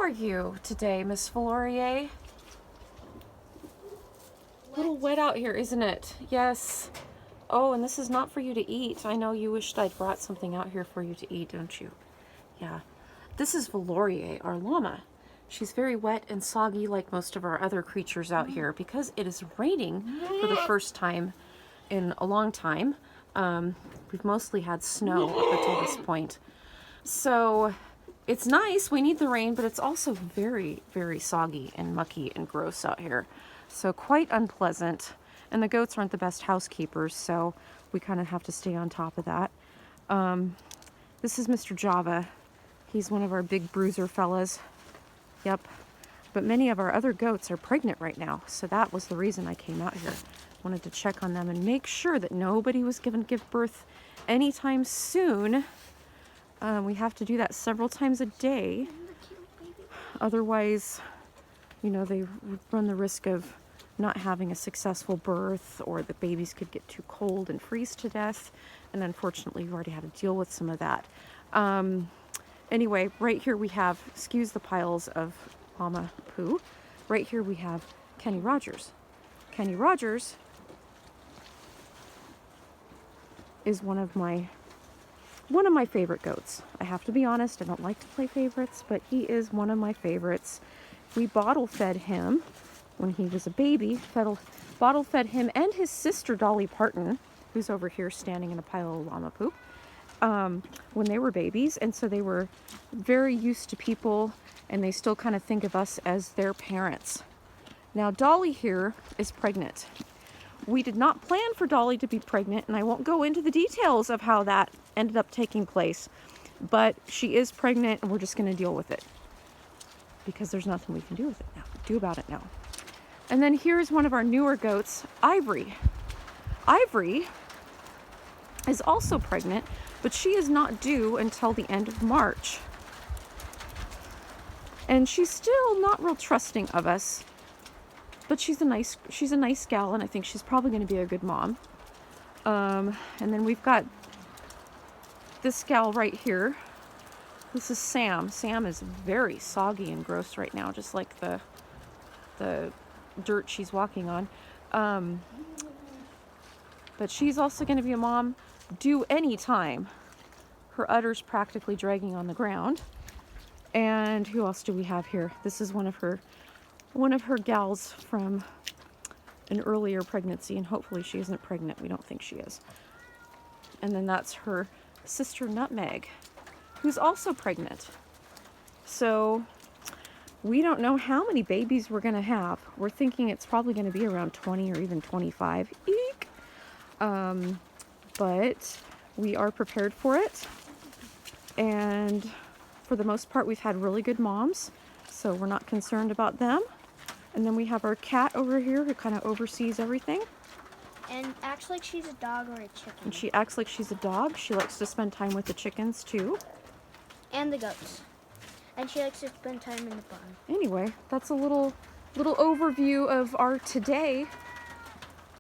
are you today, Miss Valorier? A little wet out here, isn't it? Yes. Oh, and this is not for you to eat. I know you wished I'd brought something out here for you to eat, don't you? Yeah. This is Valorier, our llama. She's very wet and soggy like most of our other creatures out here because it is raining for the first time in a long time. We've mostly had snow up until this point. So it's nice, we need the rain, but it's also very, very soggy and mucky and gross out here. So quite unpleasant. And the goats aren't the best housekeepers, so we kind of have to stay on top of that. This is Mr. Java. He's one of our big bruiser fellas. Yep. But many of our other goats are pregnant right now, so that was the reason I came out here. Wanted to check on them and make sure that nobody was going to give birth anytime soon. We have to do that several times a day. Otherwise, you know, they run the risk of not having a successful birth, or the babies could get too cold and freeze to death. And unfortunately, we've already had to deal with some of that. Anyway, right here we have, excuse the piles of mama poo. Right here we have Kenny Rogers. Kenny Rogers is one of my favorite goats. I have to be honest, I don't like to play favorites, but he is one of my favorites. We bottle fed him when he was a baby. Bottle fed him and his sister Dolly Parton, who's over here standing in a pile of llama poop, when they were babies. And so they were very used to people, and they still kind of think of us as their parents. Now Dolly here is pregnant. We did not plan for Dolly to be pregnant, and I won't go into the details of how that ended up taking place, but she is pregnant, and we're just going to deal with it because there's nothing we can do about it now. And then here's one of our newer goats, Ivory. Ivory is also pregnant, but she is not due until the end of March. And she's still not real trusting of us, but she's a nice gal, and I think she's probably going to be a good mom. And then we've got this gal right here. This is Sam. Sam is very soggy and gross right now, just like the dirt she's walking on. But she's also going to be a mom due any time. Her udder's practically dragging on the ground. And who else do we have here? This is one of her gals from an earlier pregnancy, and hopefully she isn't pregnant. We don't think she is. And then that's her sister Nutmeg, who's also pregnant. So we don't know how many babies we're going to have. We're thinking it's probably going to be around 20 or even 25. Eek! But we are prepared for it. And for the most part, we've had really good moms, so we're not concerned about them. And then we have our cat over here who kind of oversees everything. And acts like she's a dog or a chicken. And she acts like she's a dog. She likes to spend time with the chickens too. And the goats. And she likes to spend time in the barn. Anyway, that's a little overview of our today.